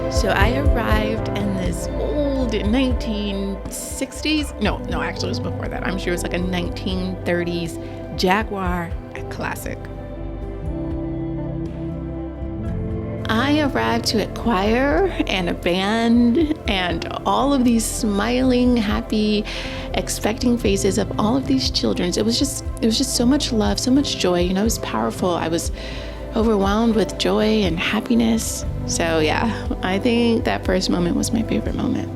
So I arrived in this old 1960s, no, actually it was before that. I'm sure it was like a 1930s Jaguar Classic. I arrived to a choir and a band and all of these smiling, happy, expecting faces of all of these children. It was just so much love, so much joy. You know, it was powerful. I was overwhelmed with joy and happiness. So yeah, I think that first moment was my favorite moment.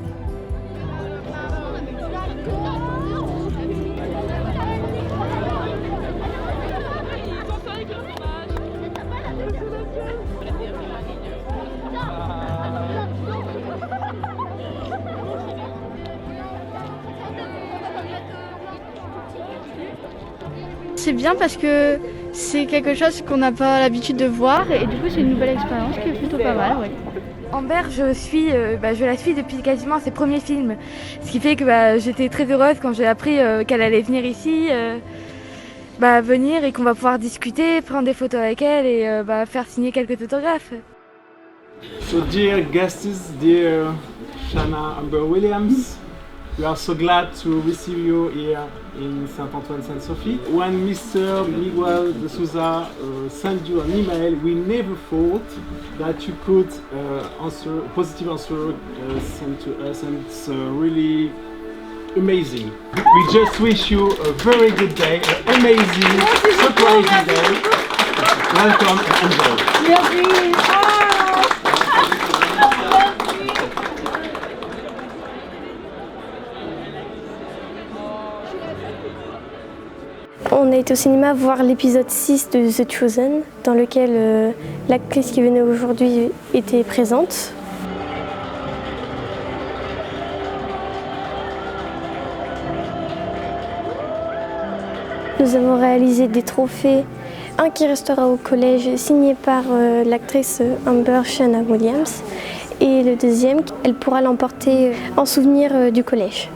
C'est bien parce que c'est quelque chose qu'on n'a pas l'habitude de voir et du coup c'est une nouvelle expérience qui est plutôt pas mal. Ouais. Amber, je la suis depuis quasiment ses premiers films, ce qui fait que j'étais très heureuse quand j'ai appris qu'elle allait venir ici, venir et qu'on va pouvoir discuter, prendre des photos avec elle et faire signer quelques autographes. So dear guests, dear Shanna Amber Williams, we are so glad to receive you here in Saint-Antoine-Sainte-Sophie. When Mr. Miguel de Souza sent you an email, we never thought that you could answer a positive answer sent to us, and it's really amazing. We just wish you a very good day, an amazing, surprising day. Welcome and enjoy. Merci. On a été au cinéma voir l'épisode 6 de The Chosen, dans lequel l'actrice qui venait aujourd'hui était présente. Nous avons réalisé des trophées, un qui restera au collège signé par l'actrice Amber Shanna Williams et le deuxième, elle pourra l'emporter en souvenir du collège.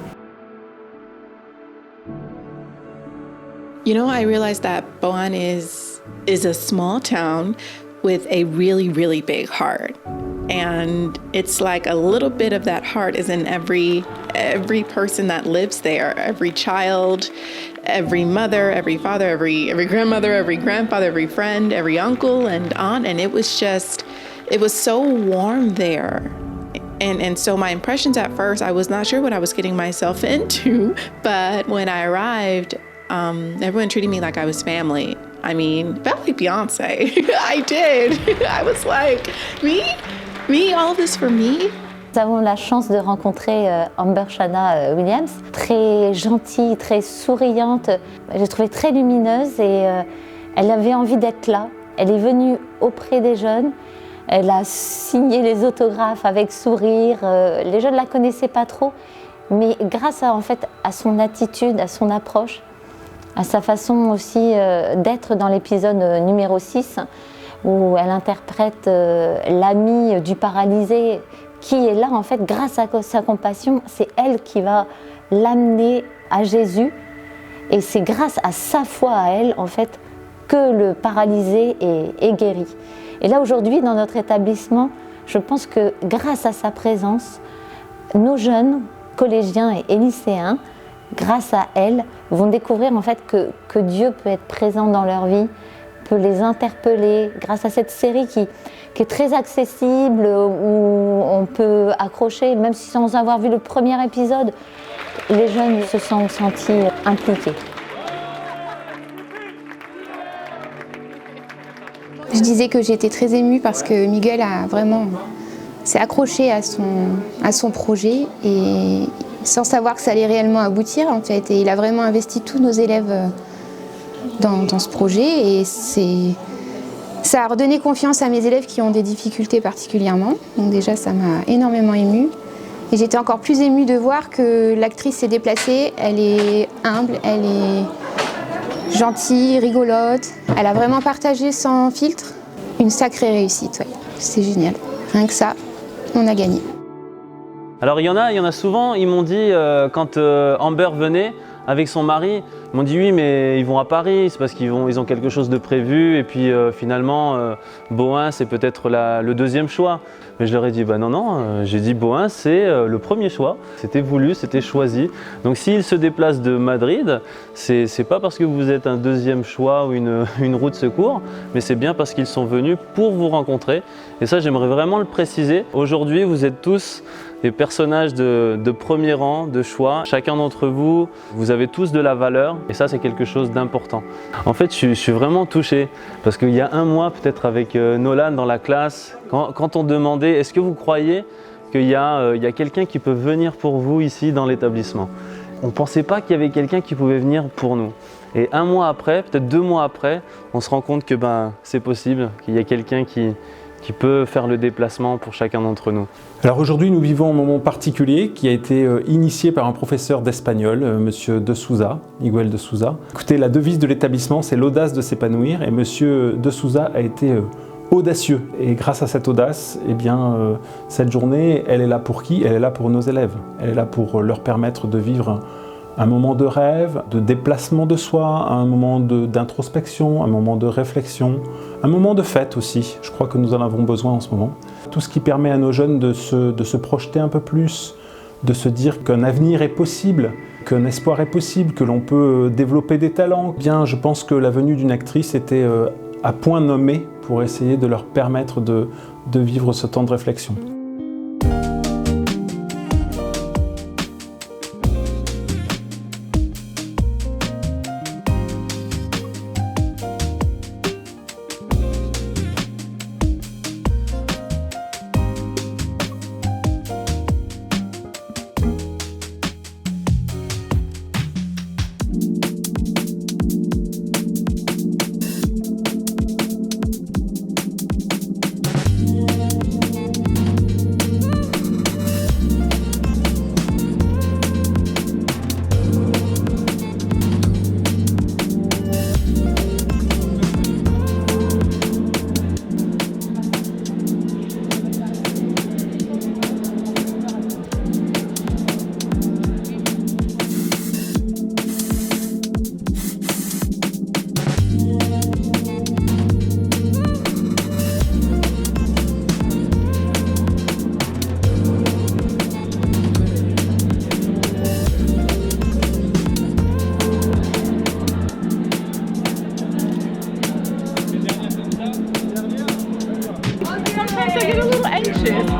You know, I realized that Boan is a small town with a really, really big heart. And it's like a little bit of that heart is in every person that lives there, every child, every mother, every father, every grandmother, every grandfather, every friend, every uncle and aunt. And it was so warm there. And so my impressions at first, I was not sure what I was getting myself into. But when I arrived, everyone treated me like I was family. I mean, felt like Beyonce. I did. I was like, me? All this for me? Nous avons la chance de rencontrer Amber Shanna Williams, très gentille, très souriante. Je l'ai trouvée très lumineuse et elle avait envie d'être là. Elle est venue auprès des jeunes. Elle a signé les autographes avec sourire. Les jeunes ne la connaissaient pas trop, mais grâce à son attitude, à son approche, à sa façon aussi d'être dans l'épisode numéro 6, où elle interprète l'amie du paralysé qui est là en fait grâce à sa compassion. C'est elle qui va l'amener à Jésus et c'est grâce à sa foi à elle en fait que le paralysé est guéri. Et là aujourd'hui dans notre établissement, je pense que grâce à sa présence, nos jeunes collégiens et lycéens, grâce à elle, vont découvrir en fait que Dieu peut être présent dans leur vie, peut les interpeller grâce à cette série qui est très accessible, où on peut accrocher, même si sans avoir vu le premier épisode, les jeunes se sont sentis impliqués. Je disais que j'étais très émue parce que Miguel s'est accroché à son projet et sans savoir que ça allait réellement aboutir en fait. Et il a vraiment investi tous nos élèves dans ce projet et ça a redonné confiance à mes élèves qui ont des difficultés particulièrement. Donc déjà, ça m'a énormément émue. Et j'étais encore plus émue de voir que l'actrice s'est déplacée. Elle est humble, elle est gentille, rigolote. Elle a vraiment partagé sans filtre. Une sacrée réussite, ouais. C'est génial. Rien que ça, on a gagné. Alors il y en a souvent, ils m'ont dit quand Amber venait avec son mari, ils m'ont dit oui mais ils vont à Paris, c'est parce qu'ils ont quelque chose de prévu et puis finalement Bohain c'est peut-être le deuxième choix. Mais je leur ai dit bah non, j'ai dit Bohain c'est le premier choix, c'était voulu, c'était choisi. Donc s'ils se déplacent de Madrid, c'est pas parce que vous êtes un deuxième choix ou une roue de secours, mais c'est bien parce qu'ils sont venus pour vous rencontrer. Et ça j'aimerais vraiment le préciser. Aujourd'hui vous êtes tous des personnages de premier rang, de choix. Chacun d'entre vous, vous avez tous de la valeur et ça c'est quelque chose d'important. En fait je suis vraiment touché parce qu'il y a un mois peut-être avec Nolan dans la classe, quand on demandait est-ce que vous croyez qu'il y a quelqu'un qui peut venir pour vous ici dans l'établissement. On ne pensait pas qu'il y avait quelqu'un qui pouvait venir pour nous. Et un mois après, peut-être 2 mois après, on se rend compte que c'est possible, qu'il y a quelqu'un qui peut faire le déplacement pour chacun d'entre nous. Alors aujourd'hui, nous vivons un moment particulier qui a été initié par un professeur d'espagnol, Monsieur De Souza, Miguel De Souza. Écoutez, la devise de l'établissement, c'est l'audace de s'épanouir, et Monsieur De Souza a été audacieux. Et grâce à cette audace, cette journée, elle est là pour qui? Elle est là pour nos élèves. Elle est là pour leur permettre de vivre un moment de rêve, de déplacement de soi, un moment d'introspection, un moment de réflexion, un moment de fête aussi. Je crois que nous en avons besoin en ce moment. Tout ce qui permet à nos jeunes de se projeter un peu plus, de se dire qu'un avenir est possible, qu'un espoir est possible, que l'on peut développer des talents. Je pense que la venue d'une actrice était à point nommé pour essayer de leur permettre de vivre ce temps de réflexion.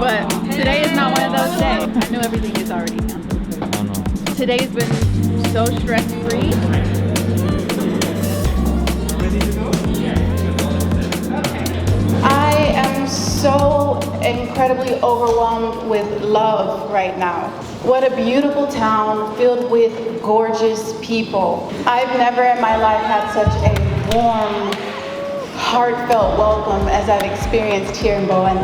But today is not one of those days. I know everything is already handled. Today's been so stress-free. I am so incredibly overwhelmed with love right now. What a beautiful town filled with gorgeous people. I've never in my life had such a warm, heartfelt welcome as I've experienced here in Bohain.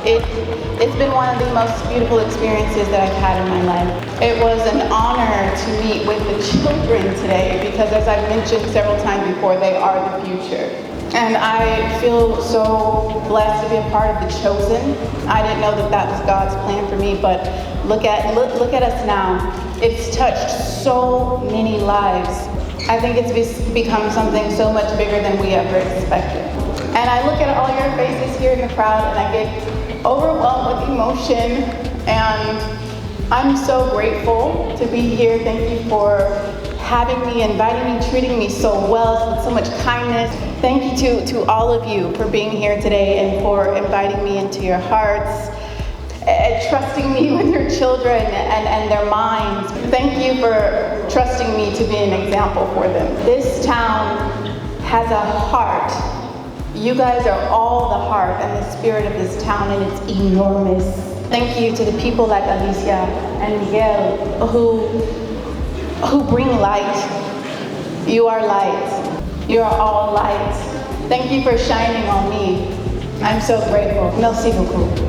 It's been one of the most beautiful experiences that I've had in my life. It was an honor to meet with the children today because, as I've mentioned several times before, they are the future. And I feel so blessed to be a part of the chosen. I didn't know that that was God's plan for me, but look at us now. It's touched so many lives. I think it's become something so much bigger than we ever expected. And I look at all your faces here in the crowd and I get overwhelmed with emotion, and I'm so grateful to be here. Thank you for having me, inviting me, treating me so well, with so much kindness. Thank you to all of you for being here today and for inviting me into your hearts, trusting me with your children and their minds. Thank you for trusting me to be an example for them. This town has a heart. You guys are all the heart and the spirit of this town, and it's enormous. Thank you to the people like Alicia and Miguel who bring light. You are light. You are all light. Thank you for shining on me. I'm so grateful. Merci beaucoup.